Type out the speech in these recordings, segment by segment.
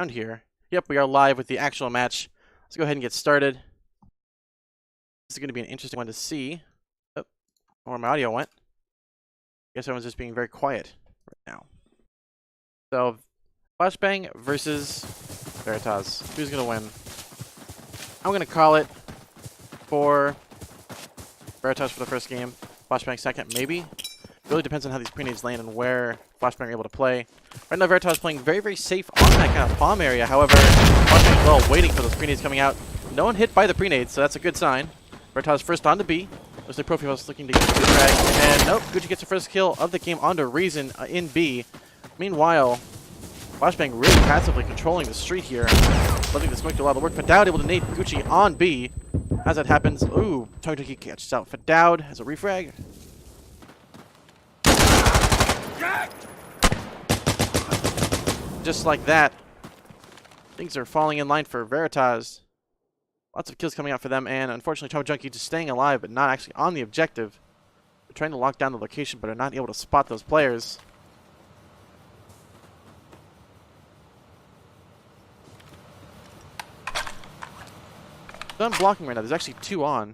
around here. Yep, we are live with the actual match. Let's go ahead and get started. This is going to be an interesting one to see. Oh, where my audio went. I guess everyone's just being very quiet right now. So, Flashbang versus Veritas. Who's going to win? I'm going to call it for Veritas for the first game. Flashbang second, maybe. It really depends on how these pre-nades land and where Flashbang are able to play. Right now, Veritas is playing very, very safe on that kind of bomb area. However, Flashbang as well, waiting for those pre-nades coming out. No one hit by the pre-nades, so that's a good sign. Veritas first on to B. Looks like Profi was looking to get the drag. And nope, Gucci gets the first kill of the game onto Reason in B. Meanwhile, Flashbang really passively controlling the street here. Letting the smoke do a lot of work. Fadoud able to nade Gucci on B. As that happens, ooh, Toki catches out Fadoud has a refrag. Just like that, things are falling in line for Veritas. Lots of kills coming out for them, and unfortunately, Trauma Junkie just staying alive, but not actually on the objective. They're trying to lock down the location, but are not able to spot those players. So I'm blocking right now. There's actually two on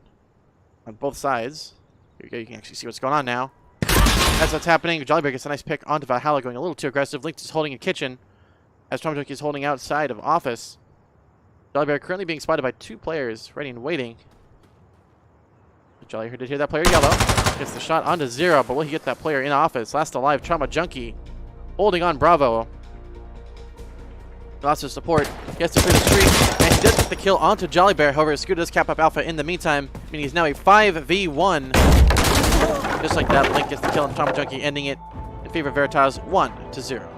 both sides. Here you go. You can actually see what's going on now. As that's happening, Jollybear gets a nice pick onto Valhalla, going a little too aggressive. Lynx is holding in kitchen, as Trauma Junkie is holding outside of office. Jollybear currently being spotted by two players, ready and waiting. Jollybear did hear that player yellow. Gets the shot onto Zero, but will he get that player in office? Last alive, Trauma Junkie holding on Bravo. Lots of support. Gets to clear the street, and he does get the kill onto Jollybear. However, Scooter does cap up Alpha in the meantime, meaning he's now a 5v1. Just like that, Link gets the kill on Trauma Junkie, ending it in favor of Veritas 1-0.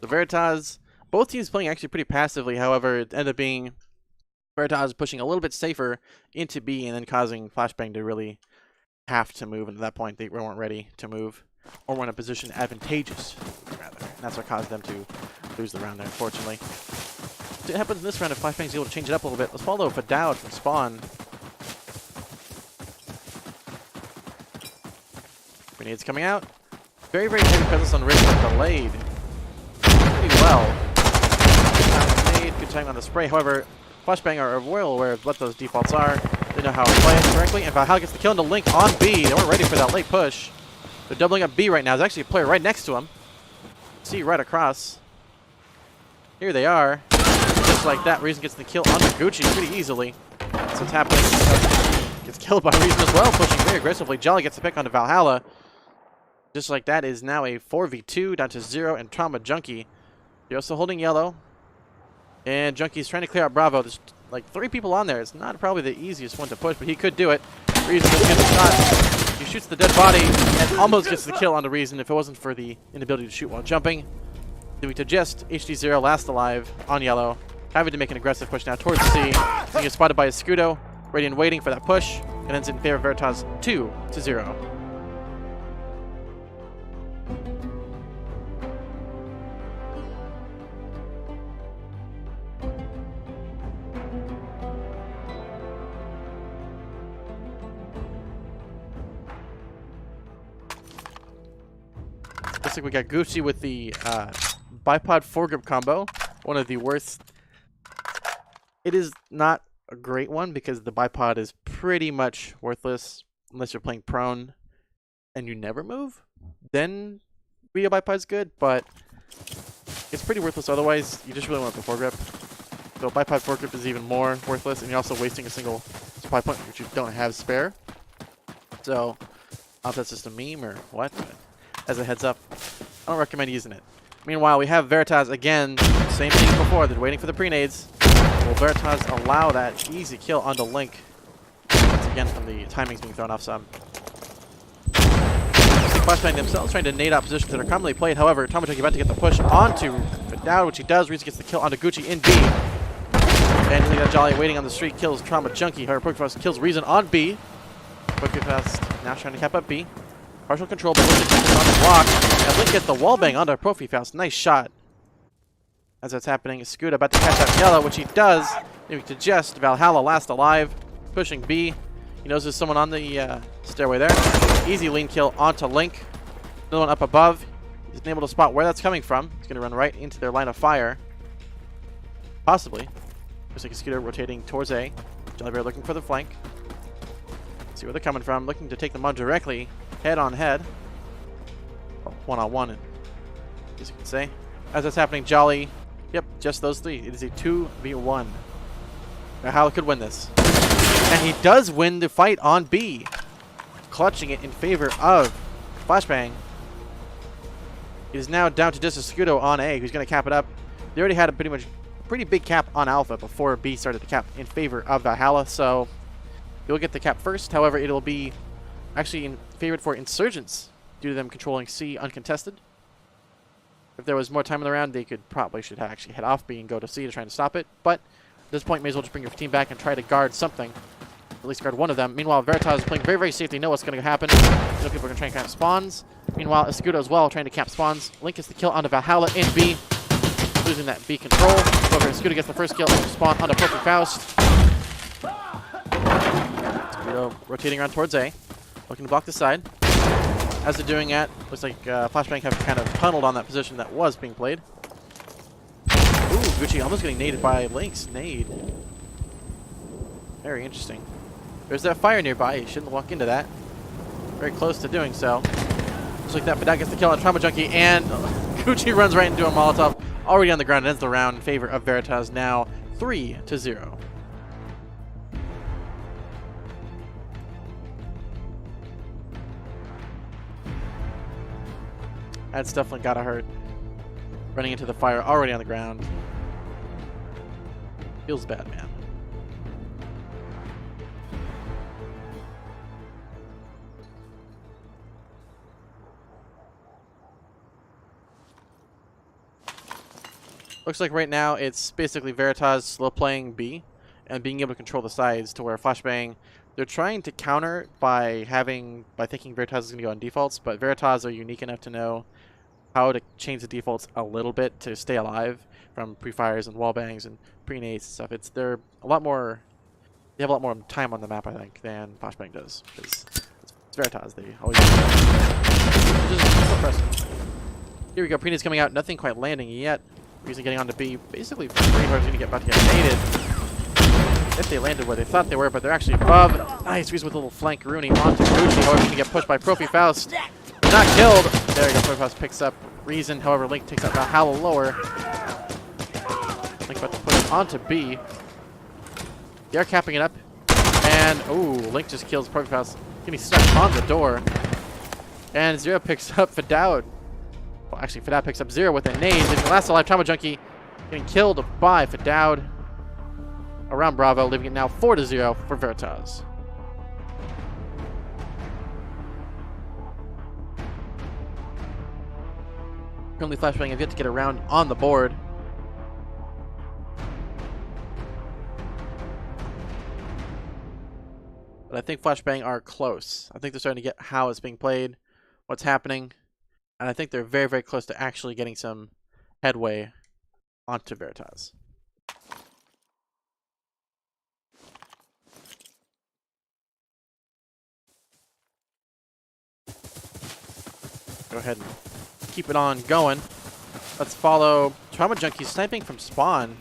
The Veritas, both teams playing actually pretty passively. However, it ended up being Veritas pushing a little bit safer into B and then causing Flashbang to really have to move. And at that point, they weren't ready to move or were in a position advantageous, rather. And that's what caused them to lose the round there, unfortunately. So it happens in this round if Flashbang's able to change it up a little bit. Let's follow Fadoud from spawn. Grenades coming out. Very, very heavy presence on Rift, but delayed pretty well. Good timing on the spray. However, Flashbang are well aware of what those defaults are. They know how to play it correctly. And Valhalla gets the kill into Link on B. They weren't ready for that late push. They're doubling up B right now. There's actually a player right next to him. See right across. Here they are. Just like that, Reason gets the kill onto Gucci pretty easily. That's what's happening. Gets killed by Reason as well, pushing very aggressively. Jolly gets the pick onto Valhalla. Just like that is now a 4v2 down to Zero and Trauma Junkie. They're also holding yellow. And Junkie's trying to clear out Bravo. There's like 3 people on there. It's not probably the easiest one to push, but he could do it. Reason gets the shot. He shoots the dead body and almost gets the kill on the Reason if it wasn't for the inability to shoot while jumping. Leaving to just HD0 last alive on yellow. Having to make an aggressive push now towards C. He gets spotted by his Scudo. Radiant waiting for that push. And ends in favor of Veritas 2-0. Looks like we got Gucci with the bipod foregrip combo. One of the worst. It is not a great one because the bipod is pretty much worthless unless you're playing prone and you never move. Then video bipod's good, but it's pretty worthless otherwise. You just really want the foregrip. So bipod foregrip is even more worthless, and you're also wasting a single supply point which you don't have spare. So I don't know if that's just a meme or what, but as a heads up, I don't recommend using it. Meanwhile, we have Veritas again. Same thing as before. They're waiting for the pre-nades. Will Veritas allow that easy kill onto Link? Once again, from the timings being thrown off some. Flashbang themselves trying to nade out positions that are commonly played. However, Trauma Junkie about to get the push onto Fadoud, which he does. Reason gets the kill onto Gucci in B. And Jolly waiting on the street kills Trauma Junkie. However, Pokefrost kills Reason on B. Profifaust now trying to cap up B. Partial control, but Link is on the block. And Link gets the wall bang onto Profifaust. Nice shot. As that's happening, Scuda about to catch that yellow, which he does. Maybe to just Valhalla last alive, pushing B. He knows there's someone on the stairway there. Easy lean kill onto Link. Another one up above. He's able to spot where that's coming from. He's going to run right into their line of fire. Possibly. Looks like a Scooter rotating towards A. Jollybear looking for the flank. See where they're coming from. Looking to take them on directly. Head on head. Well, one on one, as you can say. As that's happening, Jolly. Yep, just those three. It is a 2v1. Valhalla could win this. And he does win the fight on B. Clutching it in favor of Flashbang. It is now down to just a Scudo on A, who's going to cap it up. They already had a pretty big cap on Alpha before B started to cap in favor of Valhalla, so you'll get the cap first. However, it'll be actually in favor for Insurgents due to them controlling C uncontested. If there was more time in the round, they should actually head off B and go to C to try to stop it. But at this point, may as well just bring your team back and try to guard something. At least guard one of them. Meanwhile, Veritas is playing very, very safe. They know what's going to happen. You know, people are going to try and cap spawns. Meanwhile, Escudo as well, trying to cap spawns. Link gets the kill onto Valhalla in B. Losing that B control. However, Escudo gets the first kill onto spawn onto Profifaust. Escudo rotating around towards A. Looking to block the side. As they're doing that, looks like Flashbang have kind of tunneled on that position that was being played. Ooh, Gucci almost getting naded by Link's nade. Very interesting. There's that fire nearby. You shouldn't walk into that. Very close to doing so. Just like that, but that gets the kill on Trauma Junkie, and Gucci runs right into a Molotov. Already on the ground, and ends the round in favor of Veritas, now 3-0. That's definitely gotta hurt. Running into the fire, already on the ground. Feels bad, man. Looks like right now it's basically Veritas slow playing B and being able to control the sides to where Flashbang, they're trying to counter by thinking Veritas is going to go on defaults, but Veritas are unique enough to know how to change the defaults a little bit to stay alive from pre-fires and wall bangs and pre-nades and stuff. They have a lot more time on the map, I think, than Flashbang does, because it's Veritas. They always which is impressive. Here we go. Pre-nades coming out. Nothing quite landing yet. Reason getting onto B. Basically, Brainhard's going to about to get naded. If they landed where they thought they were, but they're actually above. Nice squeeze with a little flank Rooney onto Gucci. However, going to get pushed by Profifaust. Not killed. There you go. Profifaust picks up Reason. However, Link takes out Valhalla lower. Link about to push onto B. They're capping it up. And, ooh, Link just kills Profifaust. Getting stuck on the door. And Zero picks up Fadaud. Well, actually, Fadaud picks up Zero with a nade. Leaving the last alive Trauma Junkie getting killed by Fadaud. Around Bravo, leaving it now 4-0 for Veritas. Currently, Flashbang have yet to get around on the board. But I think Flashbang are close. I think they're starting to get how it's being played, what's happening, and I think they're very, very close to actually getting some headway onto Veritas. Go ahead and keep it on going. Let's follow Trauma Junkie sniping from spawn.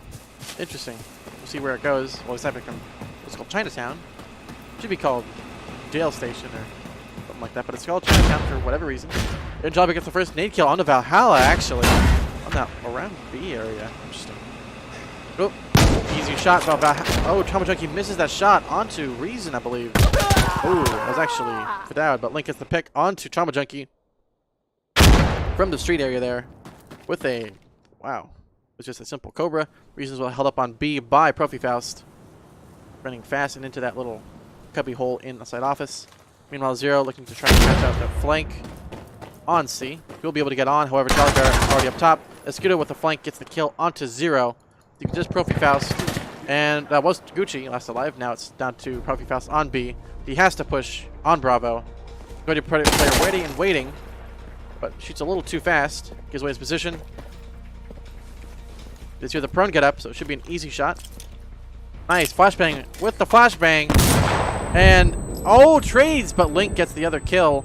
Interesting. We'll see where it goes. Well, he's sniping from what's called Chinatown. Should be called Jail Station or something like that, but it's called Chinatown for whatever reason. And Jobby gets the first nade kill onto Valhalla, actually. On that around B area. Interesting. Oh, easy shot by Valhalla. Oh, Trauma Junkie misses that shot onto Reason, I believe. Ooh, that was actually Fadaud, but Link gets the pick onto Trauma Junkie from the street area there with a, wow, it was just a simple Cobra. Reasons well held up on B by Profifaust, running fast and into that little cubby hole in the side office. Meanwhile, Zero looking to try and catch out the flank on C. He'll be able to get on, however, Jollybear is already up top. Escudo with the flank gets the kill onto Zero. You can just Profifaust, and that was Gucci last alive. Now it's down to Profifaust on B He has to push on Bravo. Going to player waiting and waiting, but shoots a little too fast. Gives away his position. This here the prone get up, so it should be an easy shot. Nice flashbang with the flashbang, and oh, trades, but Link gets the other kill.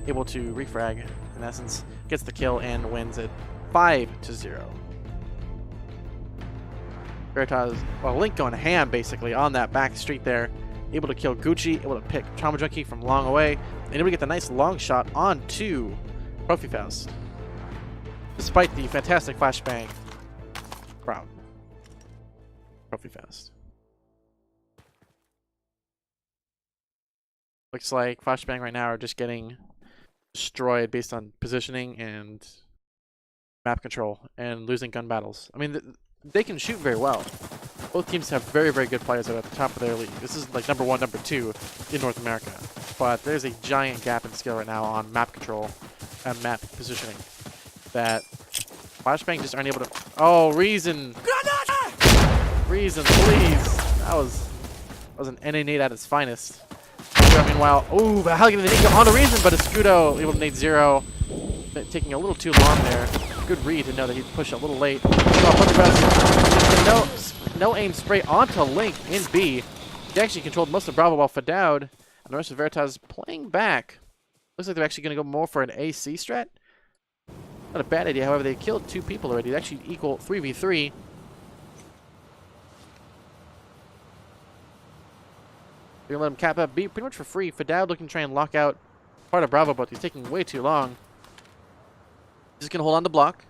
Able to refrag, in essence, gets the kill and wins it 5-0. Veritas, well, Link going ham basically on that back street there. Able to kill Gucci, able to pick Trauma Junkie from long away, and able to get the nice long shot onto Trophy Faust. Despite the fantastic flashbang from Trophy Faust. Looks like Flashbang right now are just getting destroyed based on positioning and map control and losing gun battles. I mean, they can shoot very well. Both teams have very, very good players at the top of their league. This is like number 1, number 2 in North America. But there's a giant gap in skill right now on map control and map positioning that Flashbang just aren't able to. Oh, Reason! Reason, please! That was an NA8 at its finest. Meanwhile, oh, Valhalla getting the nade on the Reason, but Escudo able to nade 0. Taking a little too long there. Good read to know that he'd push a little late. No aim spray onto Link in B. He actually controlled most of Bravo while Fadoud and the rest of Veritas playing back. Looks like they're actually going to go more for an AC strat. Not a bad idea, however, they killed 2 people already. They actually equal 3v3. They're going to let him cap up B pretty much for free. Fadoud looking to try and lock out part of Bravo, but he's taking way too long. Just going to hold on to block.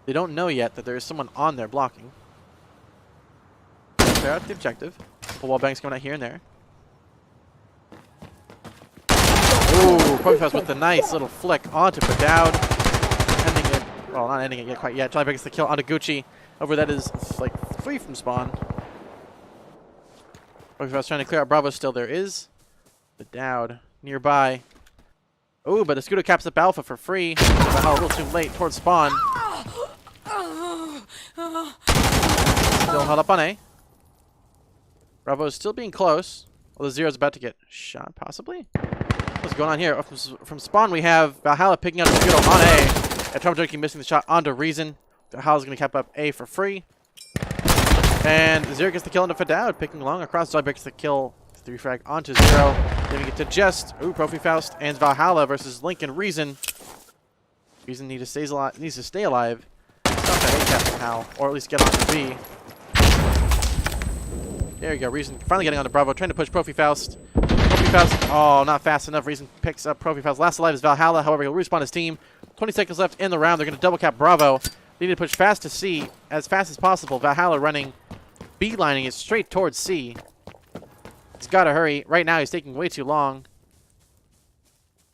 They don't know yet that there is someone on there blocking. Clear out the objective. Couple wall bangs coming out here and there. Ooh, Profitas with the nice little flick onto Fadoud. Ending it. Well, not ending it yet quite yet. Jolly gets the kill onto Gucci. Over that is like 3 from spawn. Profitas trying to clear out Bravo still. There is Fadoud nearby. Oh, but Escudo caps up Alpha for free. A little too late towards spawn. Still held up on A. Bravo is still being close. Well, the Zero's about to get shot, possibly. What's going on here? From spawn, we have Valhalla picking up Escudo on A. And Trauma Junkie missing the shot onto Reason. Valhalla's going to cap up A for free. And Zero gets the kill onto Fadoud, picking long across. Jolly gets the kill. 3 frag onto Zero. Then we get to Jest. Ooh, Profi Faust and Valhalla versus Link and Reason. Reason needs to stay alive. Stop that A cap somehow, or at least get onto B. There you go. Reason finally getting onto Bravo, trying to push Profi Faust. Profi Faust, oh, not fast enough. Reason picks up Profi Faust. Last alive is Valhalla. However, he'll respawn his team. 20 seconds left in the round. They're going to double cap Bravo. They need to push fast to C as fast as possible. Valhalla running, beelining it straight towards C. He's got to hurry. Right now, he's taking way too long.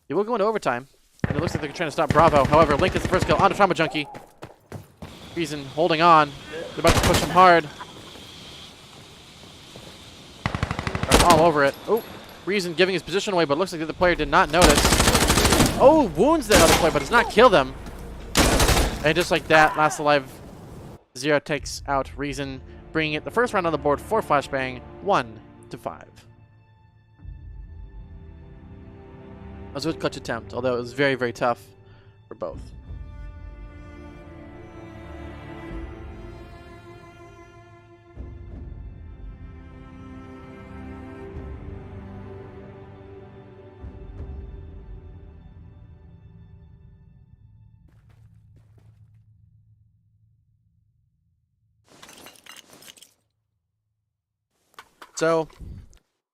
He will go into overtime. And it looks like they're trying to stop Bravo. However, Link is the first kill onto Trauma Junkie. Reason holding on. They're about to push him hard. All over it. Oh, Reason giving his position away, but looks like the other player did not notice. Oh, wounds that other player, but does not kill them. And just like that, last alive, Zero takes out Reason, bringing it the first round on the board for Flashbang, 1-5. That was a good clutch attempt, although it was very, very tough for both. So,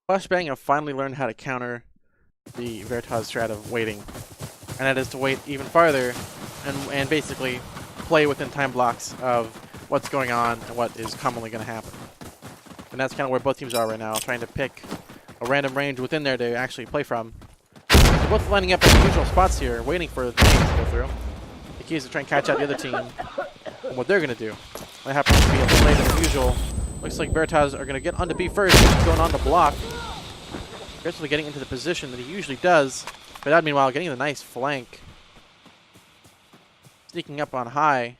Flashbang have finally learned how to counter the Veritas strat of waiting. And that is to wait even farther and basically play within time blocks of what's going on and what is commonly going to happen. And that's kind of where both teams are right now, trying to pick a random range within there to actually play from. They're both lining up in usual spots here, waiting for the teams to go through. The key is to try and catch out the other team and what they're going to do. That happens to be a little later than usual. Looks like Veritas are going to get onto B first, going on the block. Aggressively getting into the position that he usually does. But that, meanwhile, getting the nice flank. Sneaking up on high.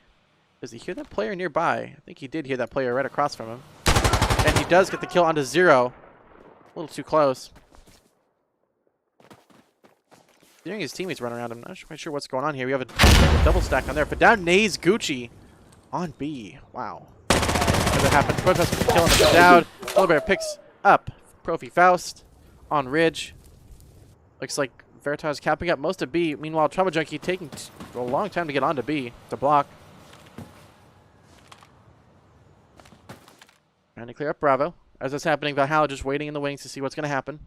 Does he hear that player nearby? I think he did hear that player right across from him. And he does get the kill onto Zero. A little too close. Hearing his teammates run around him. Not quite sure what's going on here. We have a double stack on there. But down nades Gucci on B. Wow. As it happened, Veritas killing him down. Bear picks up Profi Faust on Ridge. Looks like Veritas capping up most of B. Meanwhile, Trauma Junkie taking a long time to get onto B to block. Trying to clear up Bravo. As that's happening, Valhalla just waiting in the wings to see what's going to happen.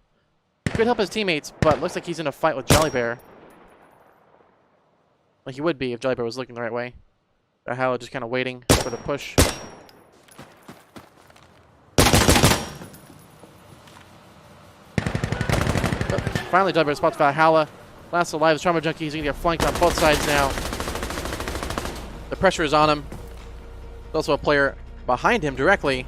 He could help his teammates, but looks like he's in a fight with Jolly Bear. Like he would be if Jolly Bear was looking the right way. Valhalla just kind of waiting for the push. Finally, Jolly Bear spots Valhalla. Last alive is Trauma Junkie. He's going to get flanked on both sides now. The pressure is on him. There's also a player behind him directly.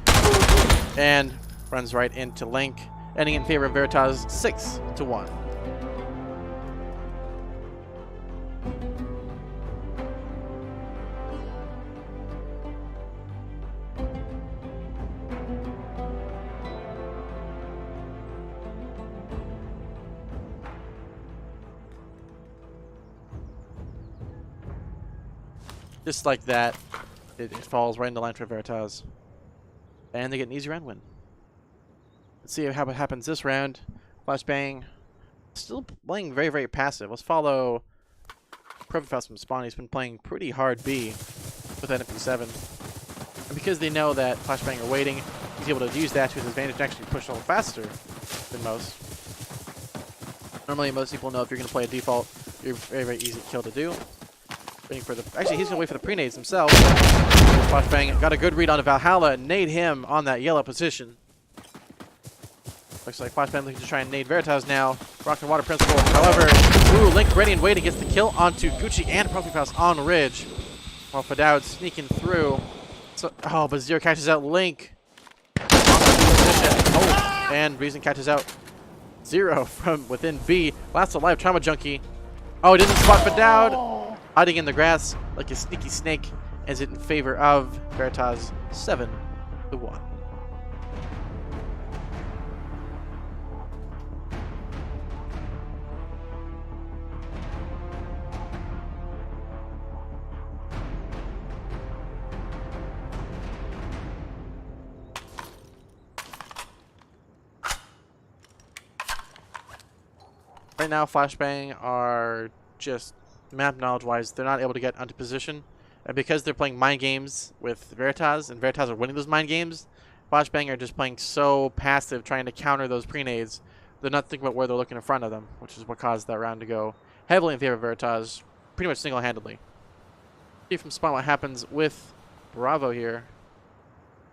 And runs right into Link, ending in favor of Veritas 6-1. Just like that, it falls right into line for Veritas. And they get an easy round win. Let's see how it happens this round. Flashbang still playing very, very passive. Let's follow Profi from spawn. He's been playing pretty hard B with NFP7. And because they know that Flashbang are waiting, he's able to use that to his advantage and actually push a little faster than most. Normally, most people know if you're going to play a default, you're very, very easy kill to do. Waiting for the, actually, he's going to wait for the pre-nades himself. Flashbang got a good read on Valhalla and nade him on that yellow position. Looks like Flashbang looking to try and nade Veritas now. Rock and Water Principle. However, ooh, Link ready and waiting gets the kill onto Gucci and Profi on Ridge. While Fadoud sneaking through. So, oh, but Zero catches out Link. Oh, and Reason catches out Zero from within B. Last alive, Trauma Junkie. Oh, he didn't spot Fadoud. Hiding in the grass like a sneaky snake. Ends it in favor of Veritas 7-1. Right now, Flashbang are just map knowledge-wise, they're not able to get onto position. And because they're playing mind games with Veritas, and Veritas are winning those mind games, Flashbang are just playing so passive, trying to counter those pre-nades. They're not thinking about where they're looking in front of them, which is what caused that round to go heavily in favor of Veritas, pretty much single-handedly. See from spawn what happens with Bravo here.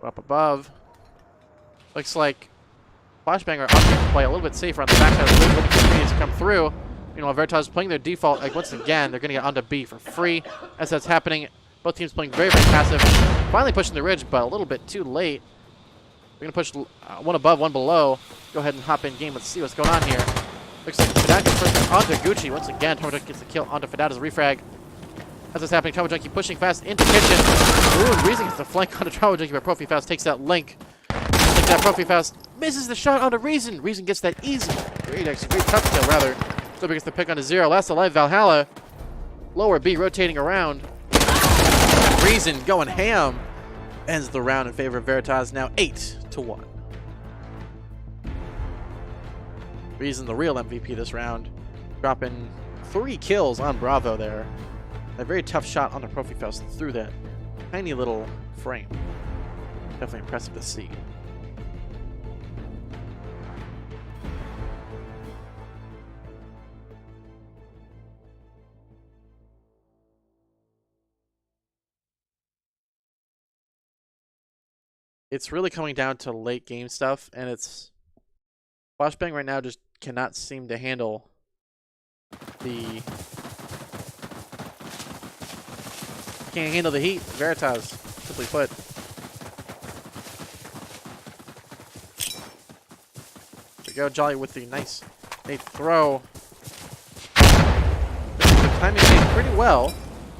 Up above. Looks like Flashbang are opting to play a little bit safer on the backside of the league, waiting for the pre-nades to come through. Meanwhile, Veritas playing their default, like once again, they're going to get onto B for free. As that's happening, both teams playing very, very passive. Finally pushing the ridge, but a little bit too late. We're going to push one above, one below. Go ahead and hop in game. Let's see what's going on here. Looks like Fadoud gets pushed onto Gucci. Once again, Trauma Junkie gets the kill onto Fadoud as a refrag. As that's happening, Trauma Junkie pushing fast into kitchen. Ooh, and Reason gets the flank onto Trauma Junkie, but Profi Faust takes that Link. Like that, Profi Faust misses the shot onto Reason. Reason gets that easy. Great tough kill, rather. So gets the pick onto Zero. Last alive, Valhalla. Lower B rotating around. Reason going ham. Ends the round in favor of Veritas, now 8-1. Reason the real MVP this round. Dropping 3 kills on Bravo there. A very tough shot on the Profi Faust through that tiny little frame. Definitely impressive to see. It's really coming down to late game stuff, and it's Flashbang right now just cannot seem to handle the heat. Veritas, simply put. There we go, Jolly with the nice throw. The timing made pretty well.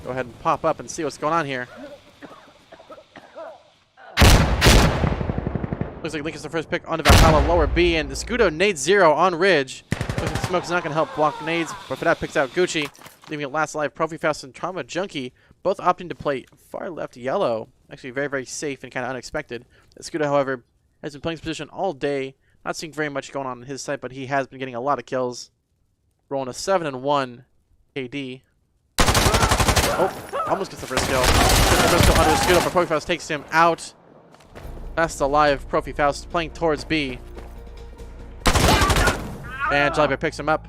Go ahead and pop up and see what's going on here. Looks like Link is the first pick onto Valhalla, lower B, and the Scudo nades 0 on Ridge. Looks like Smoke is not going to help block nades, but Veritas picks out Gucci, leaving it last alive. Profifast and Trauma Junkie both opting to play far left yellow. Actually very, very safe and kind of unexpected. Scudo, however, has been playing his position all day. Not seeing very much going on his side, but he has been getting a lot of kills. Rolling a 7-1 KD. Oh, almost gets the first kill. Gets the first kill under Scudo, but Profifaust takes him out. Last alive, Profifaust playing towards B. And Jollybear picks him up,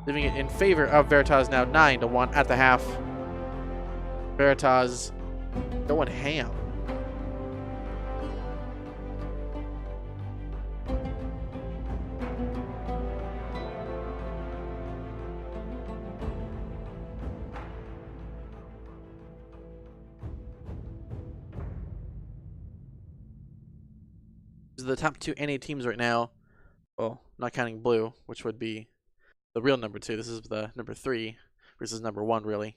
leaving it in favor of Veritas now 9-1 at the half. Veritas going ham. The top 2 NA teams right now, well, not counting blue, which would be the real number 2. This is the number 3 versus number 1, really.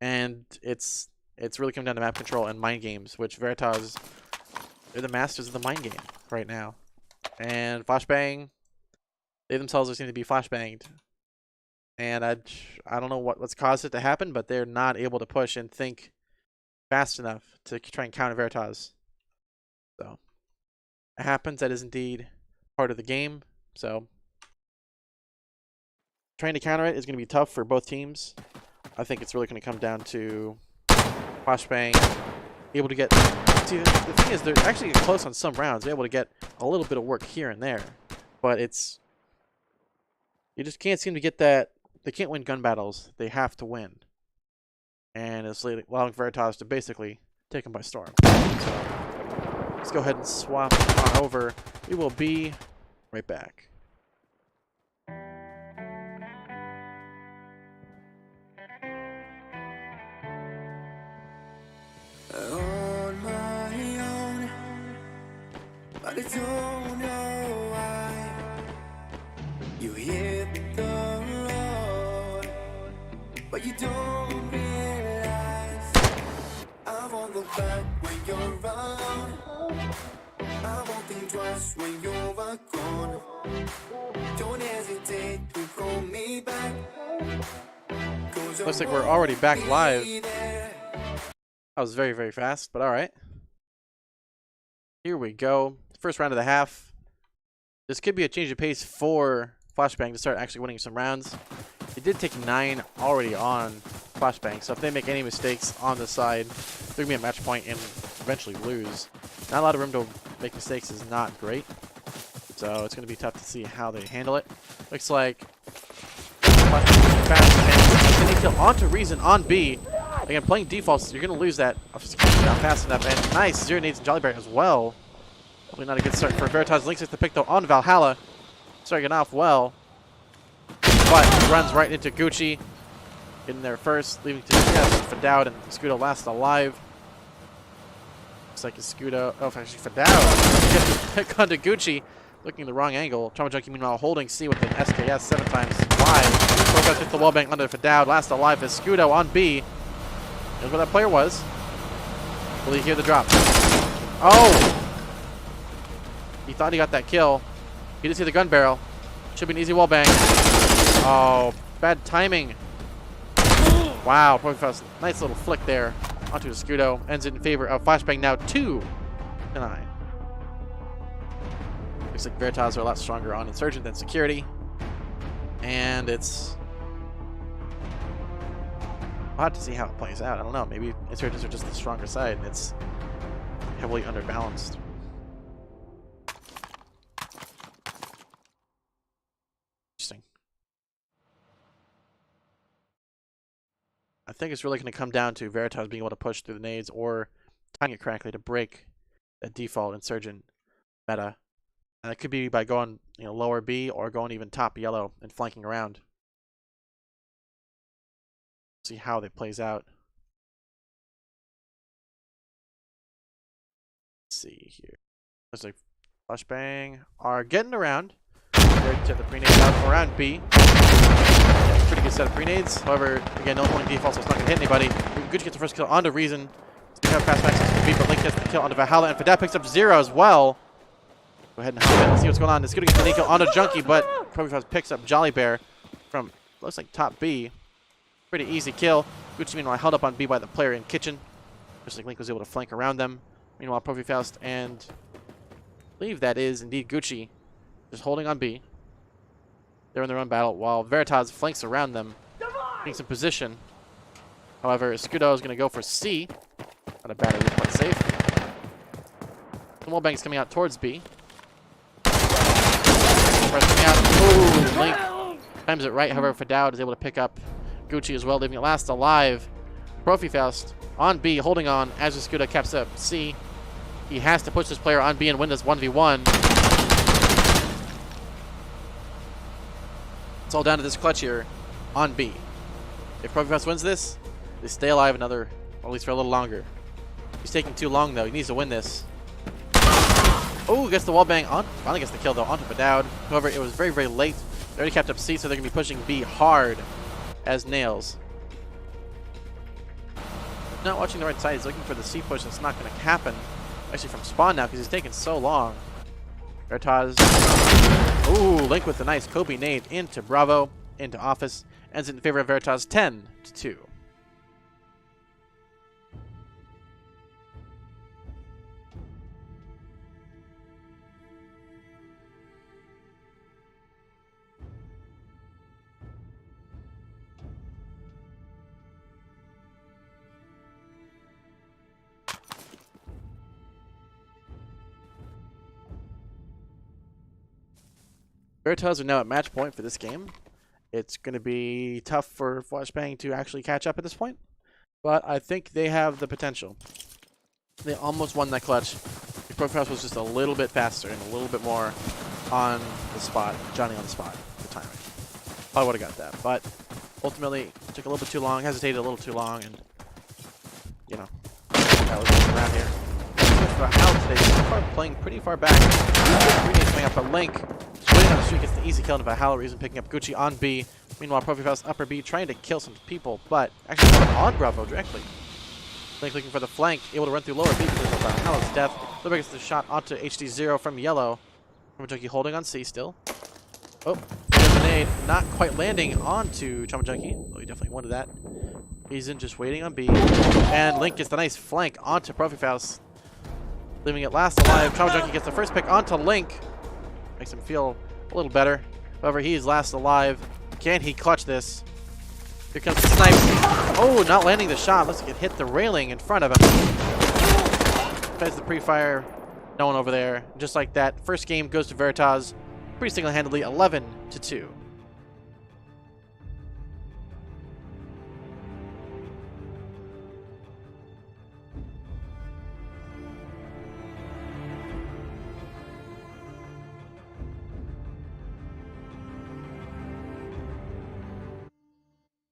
And it's really come down to map control and mind games, which Veritas, they're the masters of the mind game right now. And Flashbang, they themselves seem to be flashbanged. And I don't know what's caused it to happen, but they're not able to push and think fast enough to try and counter Veritas. So it happens. That is indeed part of the game. So trying to counter it is going to be tough for both teams. I think it's really going to come down to Flashbang able to get. See, the thing is, they're actually close on some rounds. They're able to get a little bit of work here and there, but you just can't seem to get that. They can't win gun battles. They have to win, and it's allowing Veritas to basically take them by storm. So let's go ahead and swap on over. We will be right back. On my own, but I don't know why you hit the road, but you don't realize I won't look back when you're around. I won't think twice when you're gone. Don't hesitate to call me back. Looks like we're already back live. That was very, very fast, but alright. Here we go. First round of the half. This could be a change of pace for Flashbang to start actually winning some rounds. They did take 9 already on Flashbang, so if they make any mistakes on the side, they're going to be a match point and eventually lose. Not a lot of room to make mistakes is not great. So it's going to be tough to see how they handle it. Looks like Flashbang fast and kill onto Reason on B. Again, playing defaults, you're going to lose that. Not fast enough. And nice. 0 nades and Jollybear as well. Probably not a good start for Veritas. Links the pick though on Valhalla. Starting off well. But runs right into Gucci. In there first. Leaving to Fadao and Scudo last alive. Looks like a Scudo. Oh, actually Fadao gets the pick onto Gucci. Looking in the wrong angle. Trauma Junkie meanwhile holding C with an SKS 7 times wide. Focus hits the wallbang under Fadao. Last alive is Scudo on B. Here's where that player was. Will he hear the drop? Oh! He thought he got that kill. He did see the gun barrel. Should be an easy wallbang. Oh, bad timing. Wow, nice little flick there onto the Scudo. Ends it in favor of Flashbang now 2-9. Looks like Veritas are a lot stronger on Insurgent than Security. And it's... I'll have to see how it plays out. I don't know. Maybe Insurgents are just the stronger side and it's heavily underbalanced. Interesting. I think it's really going to come down to Veritas being able to push through the nades or timing it correctly to break that default Insurgent meta. And it could be by going, lower B or going even top yellow and flanking around. See how that plays out. Let's see here. Looks like Flashbang are getting around. Ready to the pre-nades out around B. Yeah, pretty good set of pre-nades. However, again, no holding default, so it's not going to hit anybody. Good to get the first kill onto Reason. We have fast access to B, but Link gets the kill onto Valhalla, and Fadao picks up 0 as well. Go ahead and hop in and see what's going on. It's going to get the Nico onto Junkie, but Profi picks up Jolly Bear from, looks like top B. Pretty easy kill. Gucci, meanwhile, held up on B by the player in kitchen. Just like Link was able to flank around them. Meanwhile, Profi and I believe that is indeed Gucci just holding on B. They're in their own battle while Veritas flanks around them, getting some position. However, Scudo is going to go for C. Not a bad idea, quite safe. The Wallbang's coming out towards B. Coming out. Ooh, Link times it right. However, Fadowd is able to pick up Gucci as well, leaving it last alive. Profi on B, holding on as Scudo caps up C. He has to push this player on B and win this 1v1. It's all down to this clutch here on B. If Profi wins this, they stay alive another, or at least for a little longer. He's taking too long though. He needs to win this. Oh, gets the wallbang on. Finally gets the kill though onto Fadowd. However, it was very, very late. They already capped up C, so they're going to be pushing B hard as nails. Not watching the right side. He's looking for the C push. That's not going to happen. Actually, from spawn now because he's taking so long. Veritas. Ooh, Link with a nice Kobe nade into Bravo, into Office. Ends it in favor of Veritas 10-2. Veritas are now at match point for this game. It's going to be tough for Flashbang to actually catch up at this point, but I think they have the potential. They almost won that clutch. If Profi was just a little bit faster and a little bit more on the spot, Johnny on the spot, the timing. Probably would have got that, but ultimately it took a little bit too long, hesitated a little too long, and you know, that was around here. For Hal today, so far playing pretty far back. 3 days coming up, but Link waiting on the street, gets the easy kill into Valhalla, reason picking up Gucci on B. Meanwhile, Profi upper B, trying to kill some people, but actually on Bravo directly. Link looking for the flank, able to run through lower B because of Valhalla's death. Liberty gets the shot onto HD0 from Yellow. Chama holding on C still. Oh, grenade not quite landing onto Chama. Oh, he definitely wanted that. He's in just waiting on B. And Link gets the nice flank onto Profi, leaving it last alive. Chama gets the first pick onto Link. Makes him feel a little better. However, he is last alive. Can he clutch this? Here comes the snipe. Oh, not landing the shot. Looks like it hit the railing in front of him. Tries the pre-fire. No one over there. Just like that, first game goes to Veritas pretty single-handedly, 11-2.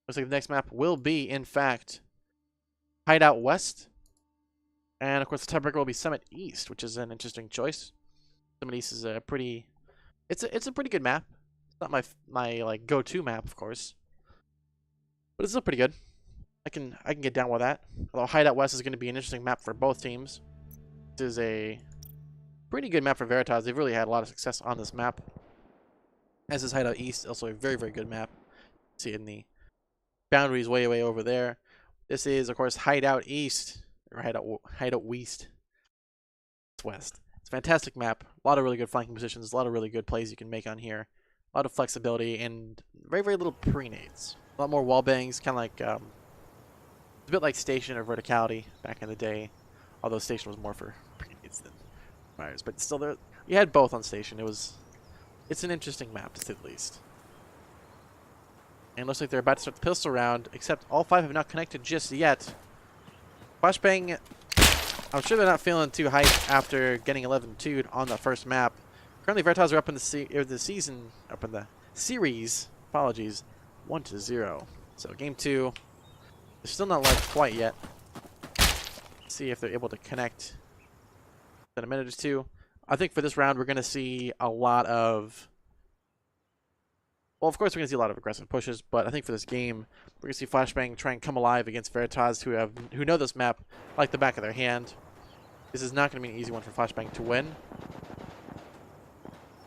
Looks like the next map will be, in fact, Hideout West. And, of course, the tiebreaker will be Summit East, which is an interesting choice. Summit East is a pretty... It's a pretty good map. It's not my like, go-to map, of course. But it's still pretty good. I can get down with that. Although Hideout West is going to be an interesting map for both teams. This is a pretty good map for Veritas. They've really had a lot of success on this map. As is Hideout East, also a very, very good map. See it in the boundaries way over there. This is, of course, Hideout East, or Hideout West. It's West. It's a fantastic map. A lot of really good flanking positions. A lot of really good plays you can make on here. A lot of flexibility and very, very little pre-nades. A lot more wall bangs, kind of like it's a bit like Station or Verticality back in the day. Although Station was more for pre-nades than fires, but still, there you had both on Station. It's an interesting map to say the least. And looks like they're about to start the pistol round, except all 5 have not connected just yet. Flashbang, I'm sure they're not feeling too hyped after getting 11-2'd on the first map. Currently, Veritas are up in the series, apologies, 1-0. So game 2, they're still not live quite yet. Let's see if they're able to connect in a minute or two. I think for this round, we're going to see a lot of... Well, of course, we're going to see a lot of aggressive pushes, but I think for this game, we're going to see Flashbang try and come alive against Veritas, who know this map like the back of their hand. This is not going to be an easy one for Flashbang to win.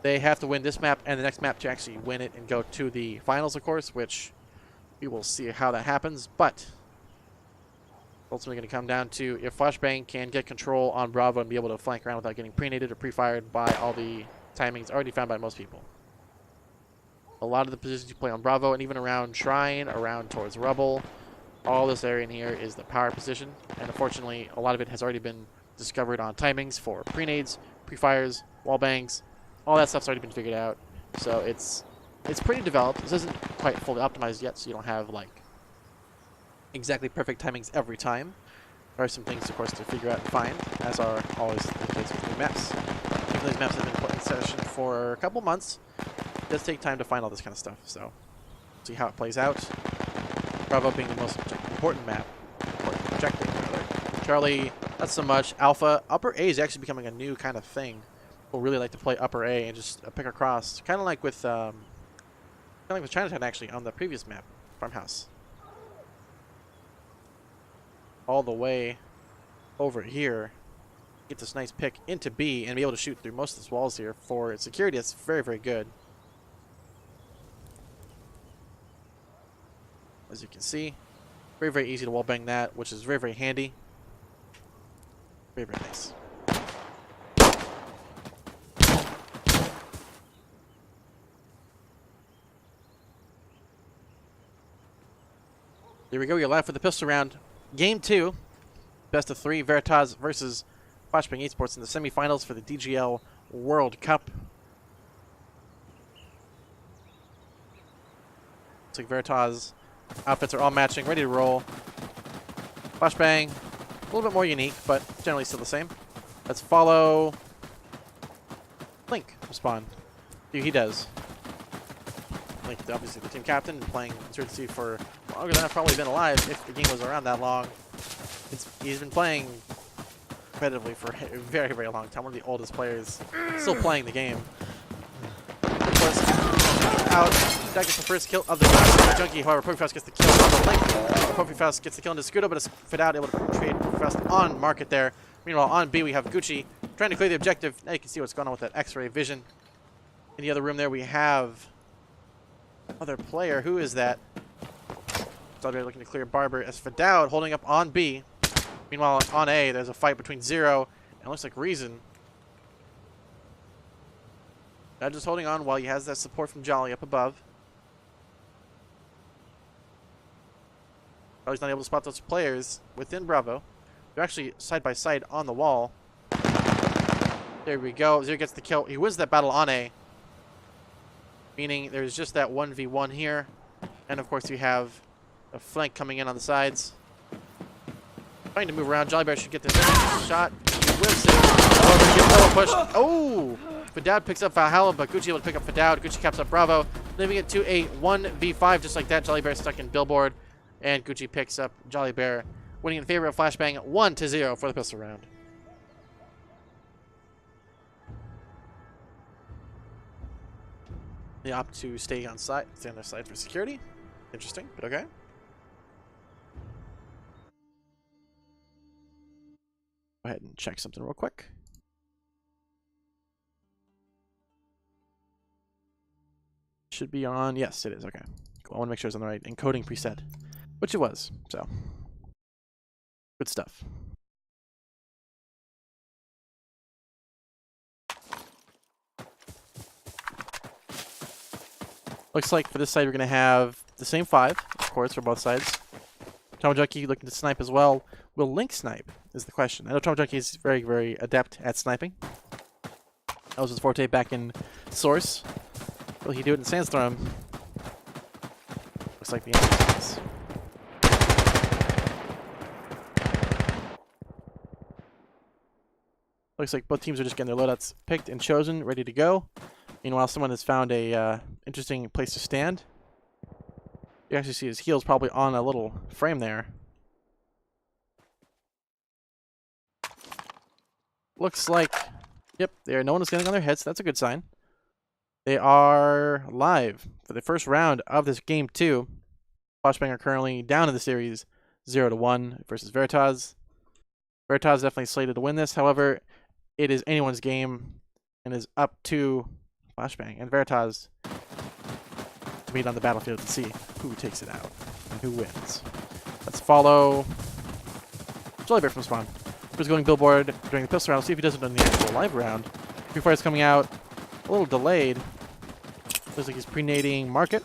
They have to win this map and the next map to actually win it and go to the finals, of course, which we will see how that happens. But ultimately going to come down to if Flashbang can get control on Bravo and be able to flank around without getting pre-naded or pre-fired by all the timings already found by most people. A lot of the positions you play on Bravo and even around Shrine, around towards Rubble, all this area in here is the power position. And unfortunately, a lot of it has already been discovered on timings for pre-nades, pre-fires, wall bangs. All that stuff's already been figured out. So it's pretty developed. This isn't quite fully optimized yet, so you don't have like exactly perfect timings every time. There are some things, of course, to figure out and find, as are always the case with new maps. Even these maps have been put in session for a couple months. It does take time to find all this kind of stuff, so see how it plays out. Bravo being the most important map, important objective, rather. Charlie, not so much. Alpha, Upper A is actually becoming a new kind of thing. People really like to play Upper A and just pick across, kind of like with Chinatown actually on the previous map, Farmhouse. All the way over here, get this nice pick into B and be able to shoot through most of these walls here. For its security, it's very, very good. As you can see, very, very easy to wallbang that, which is very, very handy. Very, very nice. Here we go, you're live for the pistol round. Game 2, best of 3, Veritas versus Flashbang Esports in the semifinals for the DGL World Cup. Looks like Veritas outfits are all matching, ready to roll. Flashbang, a little bit more unique, but generally still the same. Let's follow Link respond. See what he does. Link, obviously the team captain, playing Insurgency for longer than I've probably been alive, if the game was around that long. He's been playing competitively for a very, very long time. One of the oldest players still playing the game. Of course, out. That gets the first kill of the Junkie. However, Pokefaust gets the kill on the Link. Pokefaust gets the kill into Scudo, but it's fit out, able to trade Pokefaust on market there. Meanwhile, on B, we have Gucci trying to clear the objective. Now you can see what's going on with that X-ray vision. In the other room there, we have other player. Who is that? Already looking to clear Barber as Fadowd holding up on B. Meanwhile, on A, there's a fight between Zero and looks like Reason. Now just holding on while he has that support from Jolly up above. Oh, he's not able to spot those players within Bravo. They're actually side by side on the wall. There we go. Zero gets the kill. He wins that battle on A. Meaning there's just that 1v1 here. And of course you have a flank coming in on the sides. Trying to move around. Jollybear should get this shot. He whips it. However, gets a little push. Oh! Fadowd picks up Valhalla, but Gucci able to pick up Fadowd. Gucci caps up Bravo, leaving it to a 1v5 just like that. Jollybear stuck in Billboard, and Gucci picks up Jollybear, winning in favor of Flashbang 1-0 for the pistol round. They opt to stay on their side for security. Interesting, but okay. Go ahead and check something real quick. Should be on. Yes, it is. Okay. Cool. I want to make sure it's on the right encoding preset, which it was. So, good stuff. Looks like for this side we're going to have the same 5, of course, for both sides. Tomo Junkie looking to snipe as well. Will Link snipe is the question. I know Tomo Junkie is very, very adept at sniping. That was his forte back in Source. Will he do it in Sandstorm? Looks like the answer is yes. Looks like both teams are just getting their loadouts picked and chosen, ready to go. Meanwhile, someone has found a interesting place to stand. You actually see his heels probably on a little frame there. Looks like, yep, no one is getting on their heads. So that's a good sign. They are live for the first round of this game 2. Flashbang are currently down in the series 0-1 versus Veritas. Veritas definitely slated to win this. However, it is anyone's game and is up to Flashbang and Veritas to meet on the battlefield to see who takes it out and who wins. Let's follow Jellybear from spawn. Who's going billboard during the pistol round. Let's see if he does it in the actual live round. Before it's coming out, a little delayed. Looks like he's pre-nading market.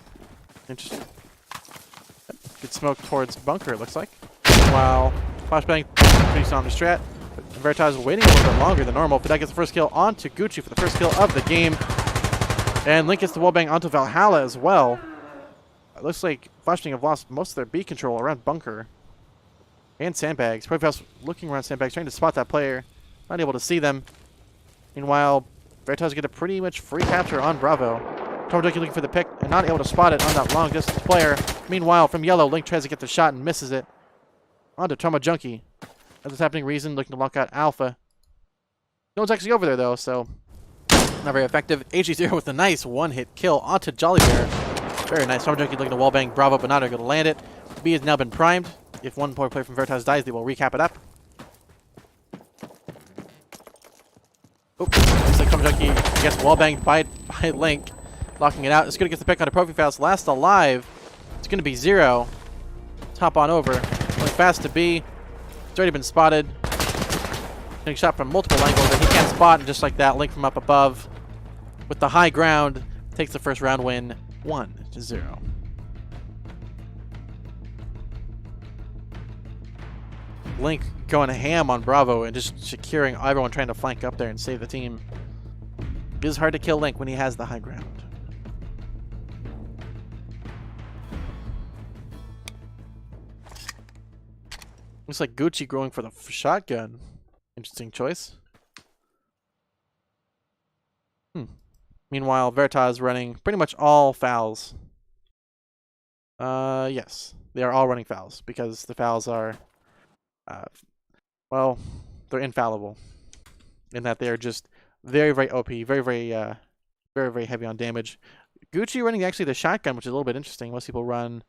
Interesting. Good smoke towards bunker, it looks like. While Flashbang pretty on the strat. Veritas waiting a little bit longer than normal, but that gets the first kill onto Gucci for the first kill of the game. And Link gets the wallbang onto Valhalla as well. It looks like Flashbang have lost most of their B control around bunker. And sandbags. Profiles looking around sandbags, trying to spot that player. Not able to see them. Meanwhile, Veritas get a pretty much free capture on Bravo. Trauma Junkie looking for the pick and not able to spot it on that long distance player. Meanwhile, from yellow, Link tries to get the shot and misses it. Onto Trauma Junkie. As it's happening, Reason looking to lock out Alpha. No one's actually over there though, so not very effective. HG0 with a nice one-hit kill onto Jolly Bear. Very nice. Trauma Junkie looking to wallbang Bravo, but not able to land it. B has now been primed. If one player from Veritas dies, they will recap it up. Oops. Looks like Trauma Junkie gets wallbanged by Link. Locking it out. It's going to get the pick on a Profi Faust. Last alive. It's going to be 0. Let's hop on over. Going fast to B. It's already been spotted. Getting shot from multiple angles that he can't spot. And just like that, Link from up above with the high ground takes the first round win 1-0. Link going ham on Bravo and just securing everyone trying to flank up there and save the team. It is hard to kill Link when he has the high ground. Looks like Gucci going for the shotgun. Interesting choice. Meanwhile, Veritas running pretty much all fouls. Yes. They are all running fouls because the fouls are, well, they're infallible. In that they are just very, very OP, very, very heavy on damage. Gucci running actually the shotgun, which is a little bit interesting. Most people run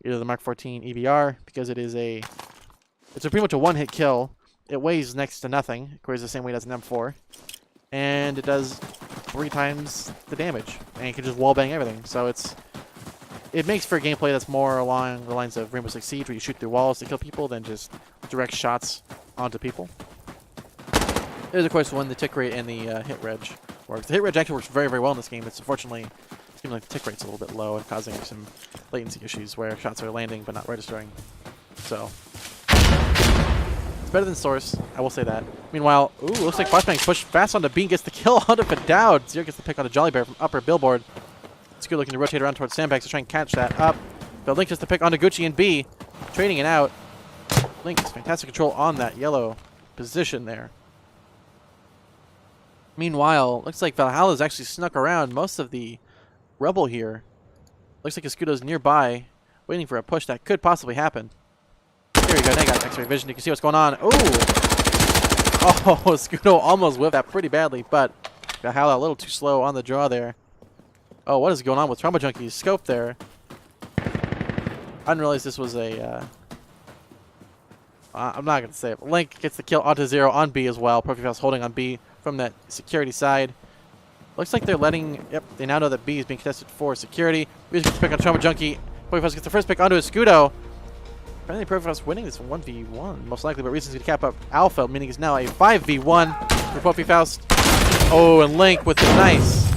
either the Mark 14 EBR because it's pretty much a one-hit kill. It weighs next to nothing. It carries the same weight as an M4. And it does 3 times the damage. And you can just wallbang everything. So it makes for a gameplay that's more along the lines of Rainbow Six Siege, where you shoot through walls to kill people than just direct shots onto people. It is, of course, when the tick rate and the hit reg works. The hit reg actually works very, very well in this game. It's unfortunately seems like the tick rate's a little bit low and causing some latency issues where shots are landing but not registering. So better than Source, I will say that. Meanwhile, ooh, looks like Flashbang pushed fast onto Bean, gets the kill onto Fadowd. Zero gets the pick onto Jolly Bear from upper billboard. It's good looking to rotate around towards Sandbags to try and catch that up. But Link gets the pick onto Gucci and B, trading it out. Link has fantastic control on that yellow position there. Meanwhile, looks like Valhalla's actually snuck around most of the rubble here. Looks like Escudo's nearby, waiting for a push that could possibly happen. Here we go, they got X-ray vision. You can see what's going on. Ooh! Oh, Escudo almost whiffed that pretty badly, but Valhalla a little too slow on the draw there. Oh, what is going on with Trauma Junkie's scope there? I didn't realize this was a... I'm not going to say it. Link gets the kill onto 0 on B as well. Profifaust holding on B from that security side. Looks like they're letting... Yep, they now know that B is being contested for security. Reason gets the pick on Trauma Junkie. Profifaust gets the first pick onto Escudo. Apparently Profifaust winning this 1v1, most likely, but Reason's going to cap up Alpha, meaning it's now a 5v1 for Profifaust. Oh, and Link with a nice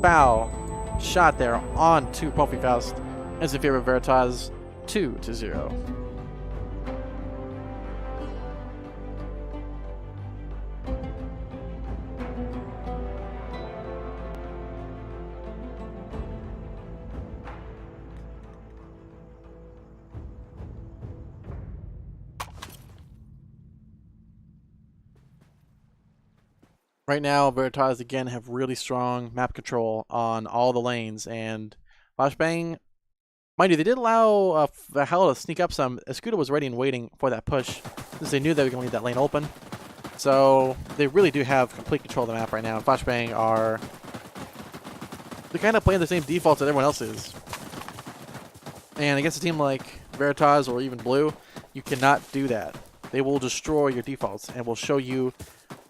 foul shot there on to Profifaust. As in favor of Veritas, 2-0. Right now, Veritas again have really strong map control on all the lanes, and Flashbang, mind you, they did allow Valhalla to sneak up some. Escudo was ready and waiting for that push, since they knew they were going to leave that lane open. So they really do have complete control of the map right now. And Flashbang they're kind of playing the same defaults that everyone else is. And against a team like Veritas or even Blue, you cannot do that. They will destroy your defaults and will show you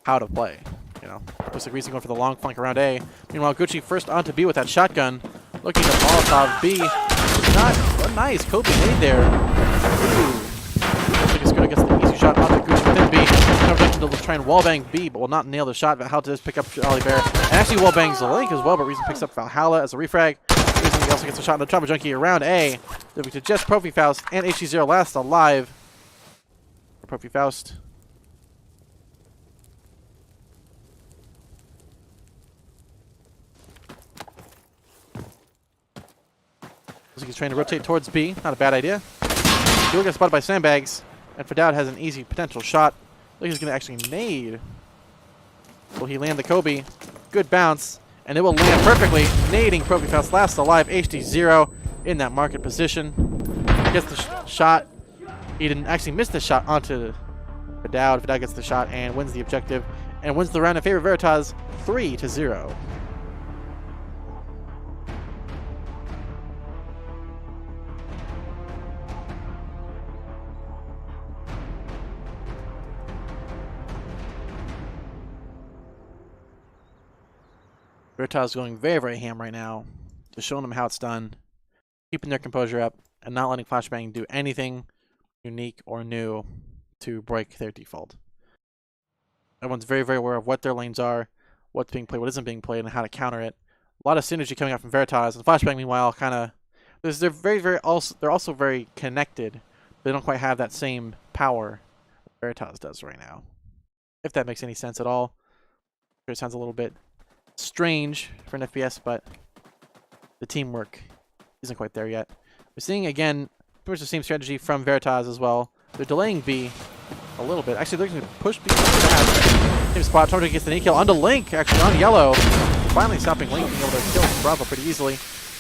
how to play. you know, looks like Reese going for the long flank around A. Meanwhile, Gucci first onto B with that shotgun. Looking to Molotov B. Not nice. Kobe made there. Ooh. Looks like it's going to get the easy shot onto Gucci within B. To try and wallbang B, but will not nail the shot. Valhalla does pick up Jolly Bear. And actually wallbangs the Link as well, but Reason picks up Valhalla as a refrag. Reason also gets a shot on the Trauma Junkie around A. Moving to just Profi Faust and HG0 last alive. Profi Faust. Looks like he's trying to rotate towards B. Not a bad idea. He'll get spotted by sandbags, and Fadoud has an easy potential shot. Looks like he's going to actually nade. Will he land the Kobe? Good bounce, and it will land perfectly. Nading Profi Faust last alive. HD0 in that market position. Gets the shot. He didn't actually miss the shot onto Fadoud. Fadoud gets the shot and wins the objective, and wins the round in favor of Veritas 3-0. Veritas going very, very ham right now. Just showing them how it's done. Keeping their composure up and not letting Flashbang do anything unique or new to break their default. Everyone's very, very aware of what their lanes are, what's being played, what isn't being played, and how to counter it. A lot of synergy coming out from Veritas. And Flashbang, meanwhile, kind of... They're very, very... They're also very connected. They don't quite have that same power that Veritas does right now. If that makes any sense at all. It sounds a little bit strange for an FPS, but the teamwork isn't quite there yet. We're seeing, again, pretty much the same strategy from Veritas as well. They're delaying B a little bit. Actually, they're going to push B fast. Same spot. Tornado gets the knee kill onto Link, actually on yellow. Finally stopping Link, being able to kill Bravo pretty easily.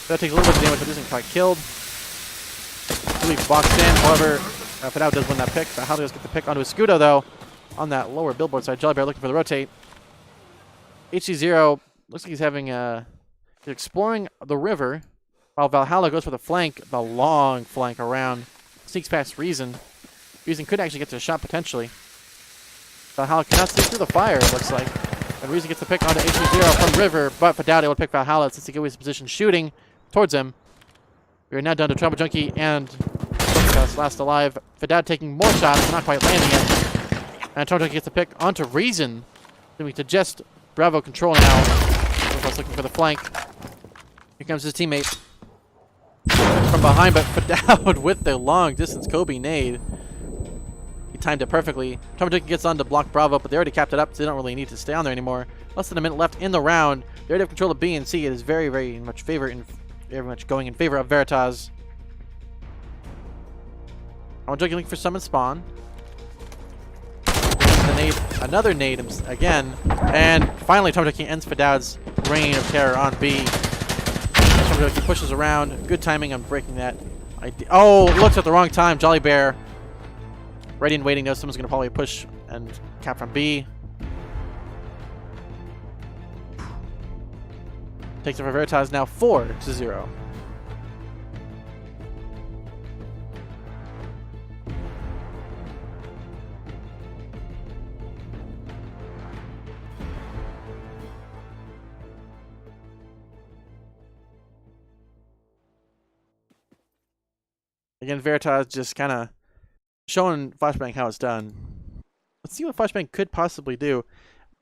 That takes a little bit of damage, but isn't quite killed. Really boxed in. However, Fadao does win that pick. But how does get the pick onto Escudo, though, on that lower billboard side. Jolly Bear looking for the rotate. HC0 looks like he's having he's exploring the river, while Valhalla goes for the flank, the long flank around, sneaks past Reason. Reason could actually get to a shot potentially. Valhalla cannot see through the fire, it looks like. And Reason gets the pick onto HC0 from River, but Fadao able to pick Valhalla since he gave his position shooting towards him. We are now down to Trauma Junkie and last alive. Fadao taking more shots, not quite landing it. And Trauma Junkie gets the pick onto Reason. Then we to just Bravo control now. Veritas looking for the flank. Here comes his teammate from behind, but Fadao with the long distance Kobe nade. He timed it perfectly. Trauma gets on to block Bravo, but they already capped it up, so they don't really need to stay on there anymore. Less than a minute left in the round. They already have control of B and C. It is very, very much going in favor of Veritas. Trauma looking for summon spawn. Nade, another nade again, and finally Tomodoki ends Fadaud's reign of terror on B. Tomodoki pushes around. Good timing on breaking that. Oh, looks at the wrong time. Jolly Bear ready and waiting. Knows someone's going to probably push and cap from B. Takes it for Veritas now 4-0. Again, Veritas just kind of showing Flashbang how it's done. Let's see what Flashbang could possibly do.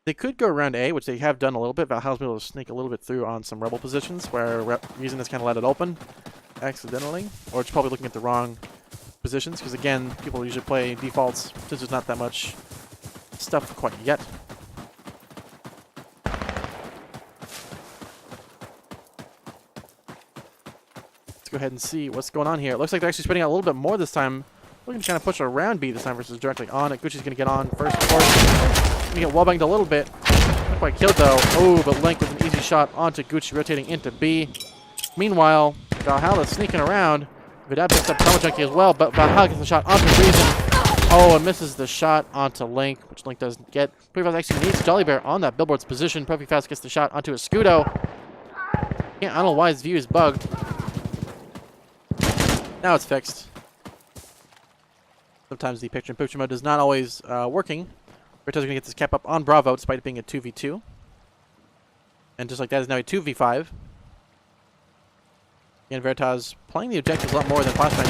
They could go around A, which they have done a little bit. Valhalla's been able to sneak a little bit through on some Rebel positions where Reason has kind of let it open accidentally. Or it's probably looking at the wrong positions because, again, people usually play defaults since there's not that much stuff quite yet. Go ahead and see what's going on here. It looks like they're actually spreading out a little bit more this time. Looking to kind of push around B this time versus directly on it. Gucci's going to get on first, of course. Going to get wallbanged a little bit. Not quite killed, though. Oh, but Link with an easy shot onto Gucci, rotating into B. Meanwhile, Valhalla sneaking around. Vidal picks up Trauma Junkie as well, but Valhalla gets the shot onto Reason. Oh, and misses the shot onto Link, which Link doesn't get. Profi Faust actually needs Jolly Bear on that billboard's position. Profi Faust gets the shot onto Escudo. I don't know why his view is bugged. Now it's fixed. Sometimes the picture-in-picture mode is not always working Veritas going to get this cap up on Bravo despite it being a 2v2. And just like that is now a 2v5. Again, Veritas playing the objectives a lot more than Flashbang.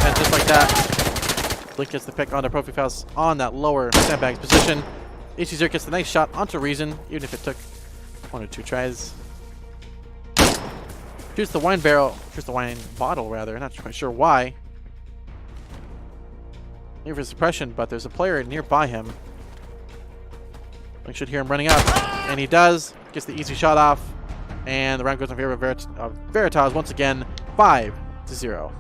And just like that, Blink gets the pick onto Profi Faust on that lower sandbags position. HC0 gets the nice shot onto Reason, even if it took 1 or 2 tries. Shoots the wine barrel, shoots the wine bottle rather, not quite sure why. Looking for suppression, but there's a player nearby him. I should hear him running up, and he does. Gets the easy shot off, and the round goes in favor of Veritas once again, 5-0.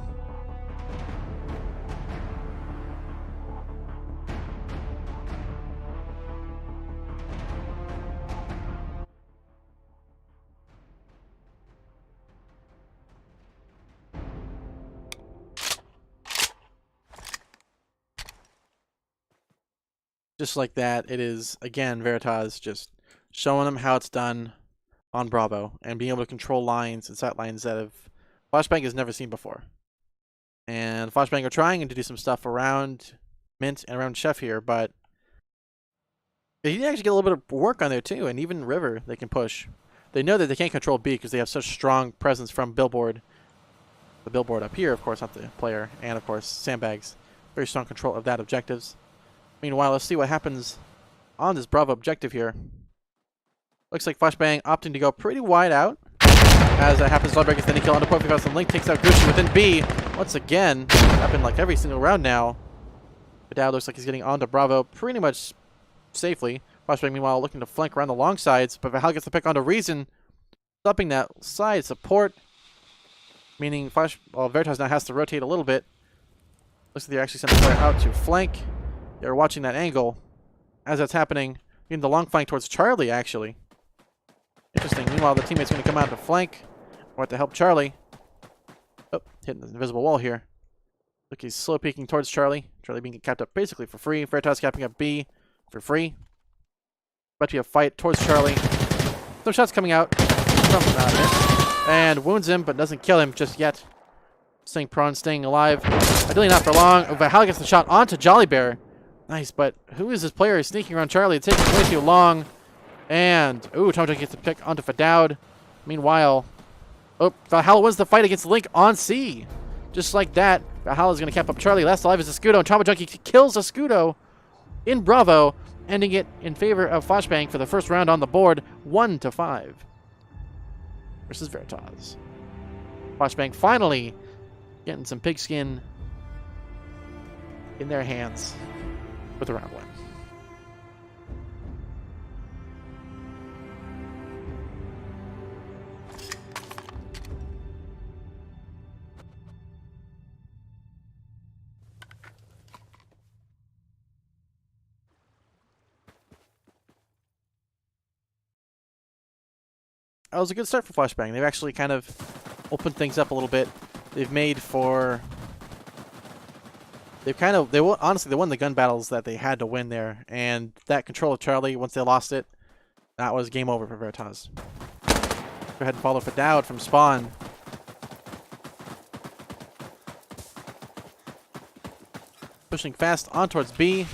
Just like that, it is, again, Veritas just showing them how it's done on Bravo and being able to control lines and sight lines that Flashbang has never seen before. And Flashbang are trying to do some stuff around Mint and around Chef here, but they need to actually get a little bit of work on there too, and even River they can push. They know that they can't control B because they have such strong presence from Billboard. The Billboard up here, of course, not the player, and of course, Sandbags. Very strong control of that objectives. Meanwhile, let's see what happens on this Bravo objective here. Looks like Flashbang opting to go pretty wide out. As that happens, Flashbang gets the kill onto Profi Faust, and Link takes out Gucci within B. Once again, happened like every single round now. But now looks like he's getting onto Bravo pretty much safely. Flashbang, meanwhile, looking to flank around the long sides, but Valhalla gets the pick onto Reason, stopping that side support. Meaning Veritas now has to rotate a little bit. Looks like they're actually sending the player out to flank. They're watching that angle. As that's happening, getting the long flank towards Charlie, actually. Interesting. Meanwhile, the teammate's going to come out to flank. Want to help Charlie. Oh, hitting the invisible wall here. Look, he's slow peeking towards Charlie. Charlie being capped up basically for free. Veritas capping up B for free. About to be a fight towards Charlie. Some shots coming out from Mint. And wounds him, but doesn't kill him just yet. Staying prone, staying alive. Ideally not for long. Valhalla gets the shot onto Jolly Bear. Nice, but who is this player sneaking around Charlie? It's taking way too long. And, ooh, Tomahawk gets the pick onto Fadoud. Meanwhile, Valhalla wins the fight against Link on C. Just like that, Valhalla's going to cap up Charlie. Last alive is Escudo, and Trauma Junkie kills Escudo in Bravo, ending it in favor of Flashbang for the first round on the board, 1-5 versus Veritas. Flashbang finally getting some pigskin in their hands with a round win. That was a good start for Flashbang. They've actually kind of opened things up a little bit. They've made for... honestly, they won the gun battles that they had to win there. And that control of Charlie, once they lost it, that was game over for Veritas. Go ahead and follow Fadoud from spawn. Pushing fast on towards B.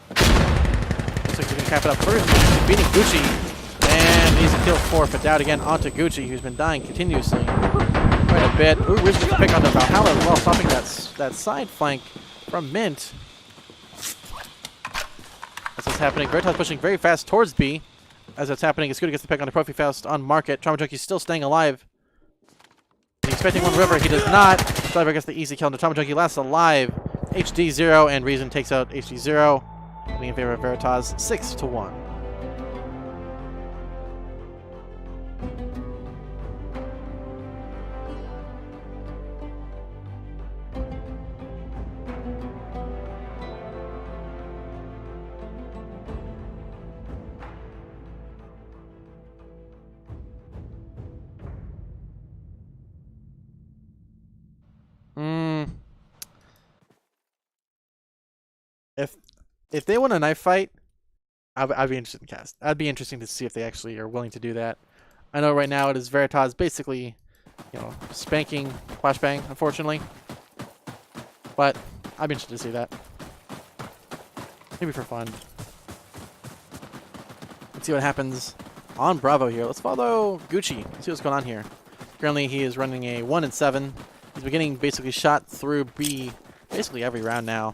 Looks like they're going to cap it up first. Beating Gucci. And he's a kill for Fadoud again onto Gucci, who's been dying continuously quite a bit. Ooh, Riz gets a pick onto Valhalla as well, stopping that side flank from Mint. That's what's happening. Veritas pushing very fast towards B. As that's happening, Escudo gets the pick onto Profi Faust on Market. Trauma Junkie's still staying alive. He's expecting one River. He does not. Cyber gets the easy kill onto Trauma Junkie. Last alive. HD0, and Reason takes out HD0. In favor of Veritas, 6-1. If they win a knife fight, I'd be interested in cast. I'd be interesting to see if they actually are willing to do that. I know right now it is Veritas basically, spanking Flashbang, unfortunately. But I'd be interested to see that. Maybe for fun. Let's see what happens on Bravo here. Let's follow Gucci. Let's see what's going on here. Currently, he is running a 1-7. He's been getting basically shot through B basically every round now. A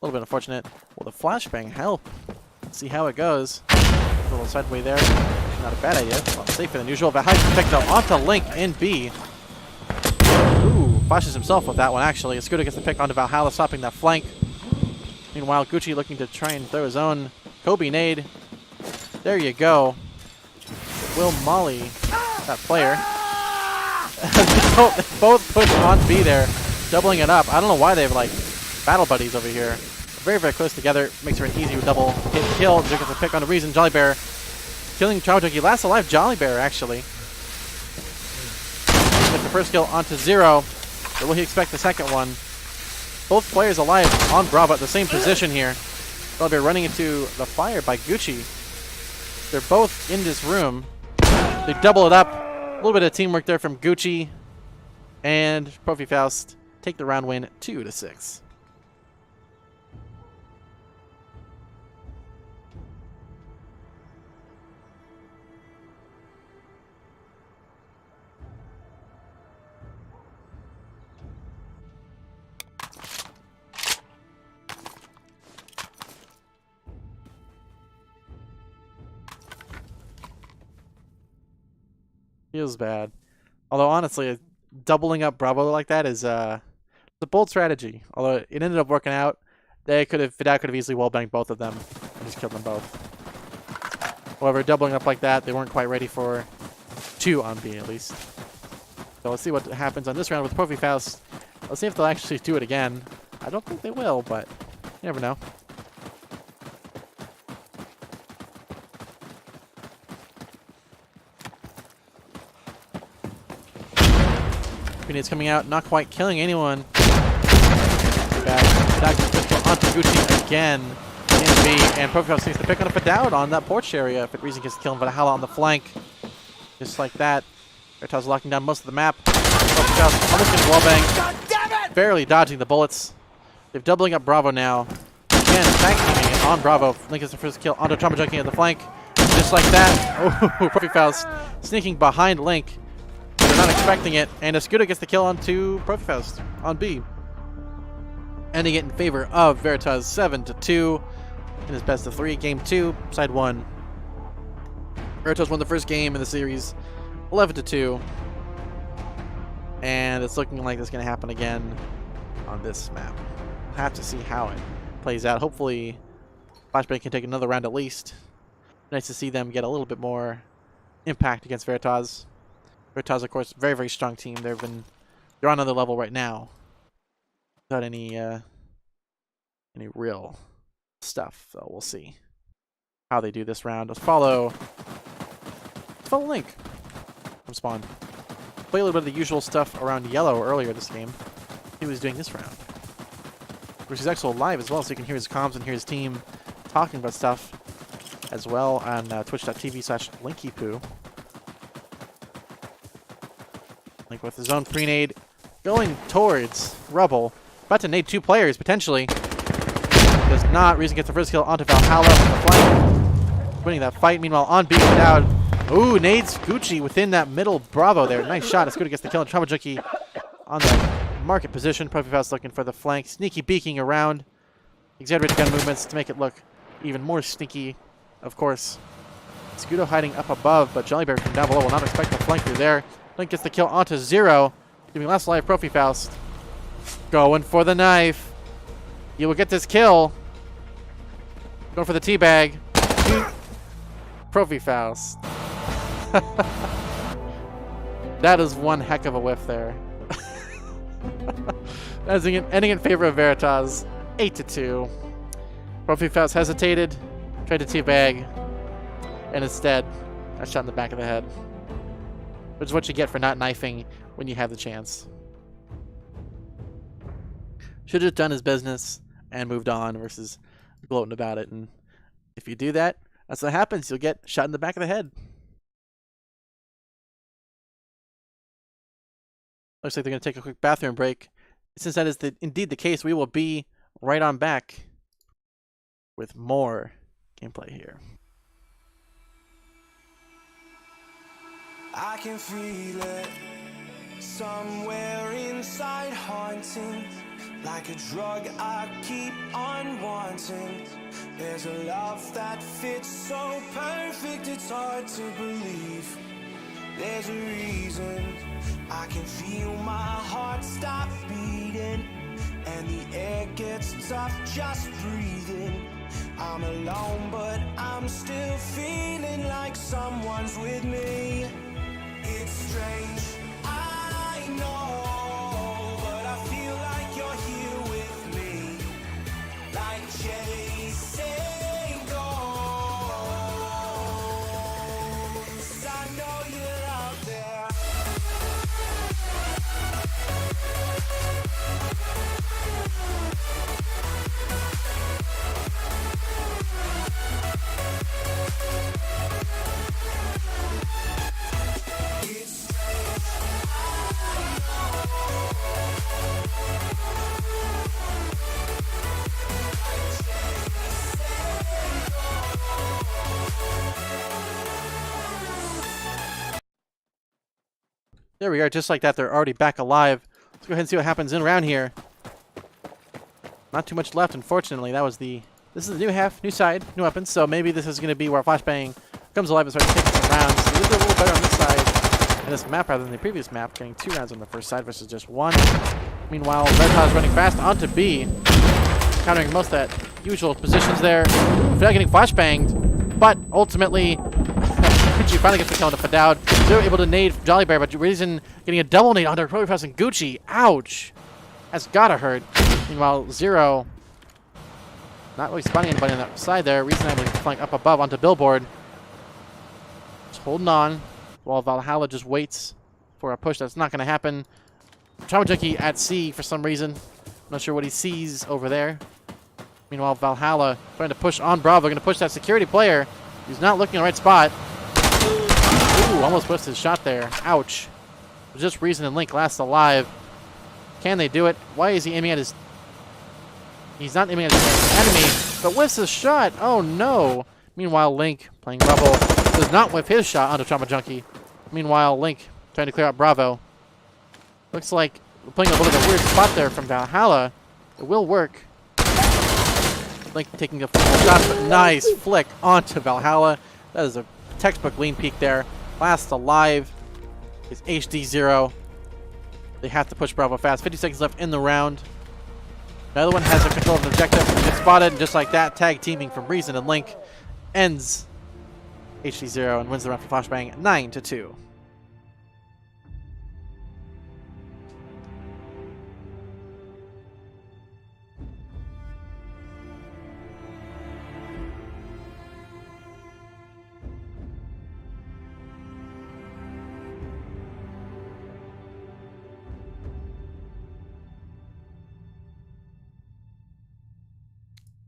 little bit unfortunate. Will the flashbang help? Let's see how it goes. A little sideway there. Not a bad idea. A lot safer than usual. But how you picked up onto Link in B. Ooh, flashes himself with that one actually. Scooter gets the pick onto Valhalla, stopping that flank. Meanwhile, Gucci looking to try and throw his own Kobe nade. There you go. Will Molly that player. Both push on B there, doubling it up. I don't know why they have like battle buddies over here. Very, very close together. Makes for an easy double hit kill. Jake gets a pick on the reason. Jolly Bear killing Trauma Junkie. Last alive Jolly Bear actually. Gets the first kill onto 0. But will he expect the second one? Both players alive on Bravo at the same position here. Jolly Bear running into the fire by Gucci. They're both in this room. They double it up. A little bit of teamwork there from Gucci. And Profi Faust take the round win 2-6. Feels bad. Although, honestly, doubling up Bravo like that is a bold strategy. Although it ended up working out, Vidal could have easily wallbanged both of them and just killed them both. However, doubling up like that, they weren't quite ready for 2 on B at least. So let's see what happens on this round with Profi Faust. Let's see if they'll actually do it again. I don't think they will, but you never know. Grenades coming out, not quite killing anyone. Back pistol onto Gucci again. In B, and Profi Faust needs to pick up a down on that porch area. If it reason gets killed, Valhalla on the flank. Just like that. Veritas locking down most of the map. Profi Faust almost getting wallbang. Barely dodging the bullets. They're doubling up Bravo now. Again, tag teaming it on Bravo. Link gets the first kill onto Trauma Junkie at the flank. Just like that. Oh, Profi Faust sneaking behind Link. They're not expecting it, and Escudo gets the kill onto Profi Faust on B. Ending it in favor of Veritas 7-2 in his best of 3, game 2, side 1. Veritas won the first game in the series 11-2, and it's looking like it's going to happen again on this map. We'll have to see how it plays out. Hopefully, Flashbang can take another round at least. Nice to see them get a little bit more impact against Veritas. Veritas, of course, very, very strong team. They're on another level right now, without any real stuff. So we'll see how they do this round. Let's follow Link from spawn. Play a little bit of the usual stuff around yellow earlier this game. He was doing this round. Of course, he's actually live as well, so you can hear his comms and hear his team talking about stuff as well on twitch.tv/LinkyPoo. Link with his own pre-nade going towards Rubble. About to nade 2 players, potentially. Does not. Reason gets the first kill onto Valhalla on the flank. Winning that fight. Meanwhile, on B down. Ooh, nades Gucci within that middle Bravo there. Nice shot. Escudo gets the kill on Trauma Junkie on the market position. Profi Faust looking for the flank. Sneaky beaking around. Exaggerated gun movements to make it look even more sneaky, of course. Escudo hiding up above, but Jolly Bear from down below will not expect the flank through there. Link gets the kill onto 0. Giving last life Profi Faust. Going for the knife. You will get this kill. Going for the teabag. Profi Faust. That is one heck of a whiff there. That's ending in favor of Veritas. 8-2. Profi Faust hesitated. Tried to teabag. And instead, got shot in the back of the head. Which is what you get for not knifing when you have the chance. Should have just done his business and moved on versus gloating about it. And if you do that, that's what happens. You'll get shot in the back of the head. Looks like they're going to take a quick bathroom break. Since that is indeed the case, we will be right on back with more gameplay here. I can feel it somewhere inside, haunting like a drug I keep on wanting. There's a love that fits so perfect, it's hard to believe. There's a reason I can feel my heart stop beating, and the air gets tough just breathing. I'm alone, but I'm still feeling like someone's with me. It's strange, I know, but I feel like you're here with me, like chasing ghosts. I know you're out there. There we are, just like that, they're already back alive. Let's go ahead and see what happens in around here. Not too much left, unfortunately. This is the new half, new side, new weapons, so maybe this is going to be where Flashbang comes alive and starts taking some rounds. So this is a little better on this side, and this map rather than the previous map, getting 2 rounds on the first side versus just 1. Meanwhile, Veritas running fast onto B, countering most of that usual positions there. Without getting flashbanged, but ultimately, Gucci finally gets the kill onto Fadowd. Zero able to nade Jolly Bear, but Reason getting a double nade onto Veritas and Gucci. Ouch! That's gotta hurt. Meanwhile, Zero not really spotting anybody on that side there. Reason able to flank up above onto Billboard. Just holding on while Valhalla just waits for a push that's not going to happen. Trauma Junkie at C for some reason. Not sure what he sees over there. Meanwhile, Valhalla trying to push on Bravo. Going to push that security player. He's not looking in the right spot. Ooh, almost missed his shot there. Ouch. It was just Reason and Link last alive. Can they do it? Why is he aiming at his... He's not aiming at his enemy, but whiffs his shot. Oh, no. Meanwhile, Link, playing Rebel, does not whiff his shot onto Trauma Junkie. Meanwhile, Link trying to clear out Bravo. Looks like we're playing a little bit of a weird spot there from Valhalla. It will work. Link taking a full shot, but nice flick onto Valhalla. That is a textbook lean peek there. Last alive is HD0. They have to push Bravo fast. 50 seconds left in the round. Another one has a control of the objective. Gets spotted, and just like that, tag teaming from Reason and Link ends HD0 and wins the round for Flashbang 9-2.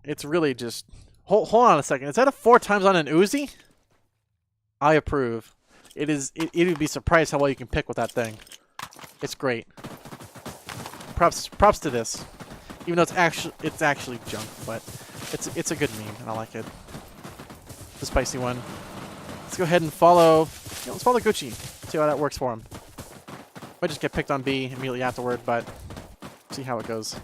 It's really just... Hold on a second. Is that a 4 times on an Uzi? I approve. It would be surprised how well you can pick with that thing. It's great. Props to this. Even though it's actually junk, but it's a good meme and I like it. It's a spicy one. Let's go ahead and follow. Let's follow Gucci. See how that works for him. Might just get picked on B immediately afterward, but see how it goes.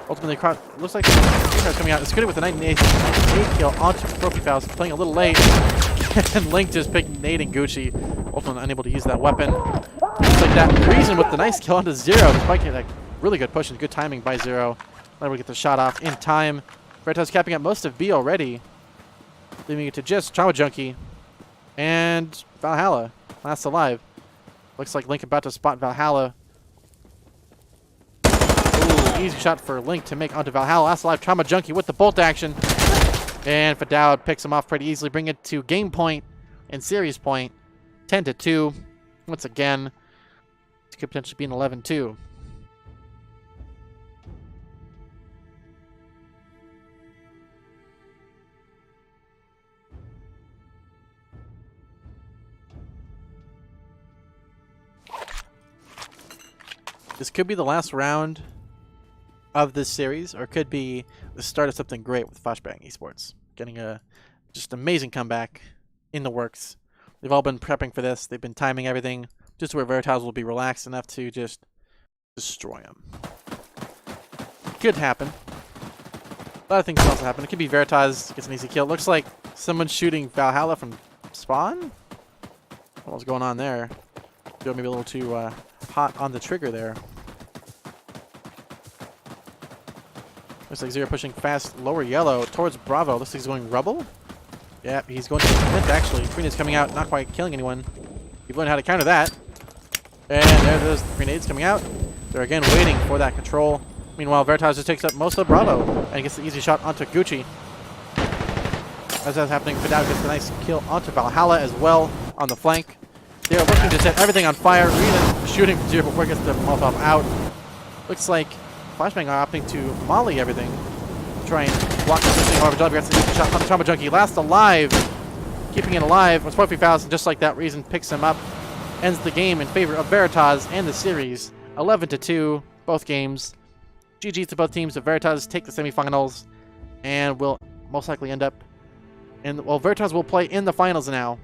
Ultimately, looks like the coming out. It's good with the 98 kill onto Trophy Faust, playing a little late. And Link just picking nading Gucci. Ultimately unable to use that weapon. Looks like that Reason with the nice kill onto Zero. Despite getting that really good push and good timing by Zero. Able to get the shot off in time. Veritas capping up most of B already. Leaving it to just Trauma Junkie. And Valhalla. Last alive. Looks like Link about to spot Valhalla. Easy shot for Link to make onto Valhalla. Last alive, Trauma Junkie with the bolt action. And Fadowd picks him off pretty easily. Bring it to game point and series point. 10-2. Once again, it could potentially be an 11-2. This could be the last round of this series, or it could be the start of something great with Flashbang Esports. Getting a Just amazing comeback in the works. They've all been prepping for this. They've been timing everything just where Veritas will be relaxed enough to just destroy them. Could happen. A lot of things can also happen. It could be Veritas gets an easy kill. Looks like someone's shooting Valhalla from spawn. What's going on there? Maybe a little too hot on the trigger there. Looks like Zero pushing fast lower yellow towards Bravo. Looks like he's going rubble. Yeah, he's going to Flint actually. Grenades coming out, not quite killing anyone. You've learned how to counter that. And there those grenades coming out. They're again waiting for that control. Meanwhile, Veritas just takes up most of Bravo and gets the easy shot onto Gucci. As that's happening, Fidao gets a nice kill onto Valhalla as well on the flank. They're looking to set everything on fire. Renan shooting Zero before it gets the Molotov out. Looks like Flashbang are opting to molly everything. Try and block this thing. However, Jolly gets the easy shot on the Trauma Junkie. Last alive. Keeping it alive. It's 43,000. Just like that, Reason picks him up. Ends the game in favor of Veritas and the series. 11-2, both games. GG to both teams. The Veritas take the semifinals and will most likely end up. And well, Veritas will play in the finals now.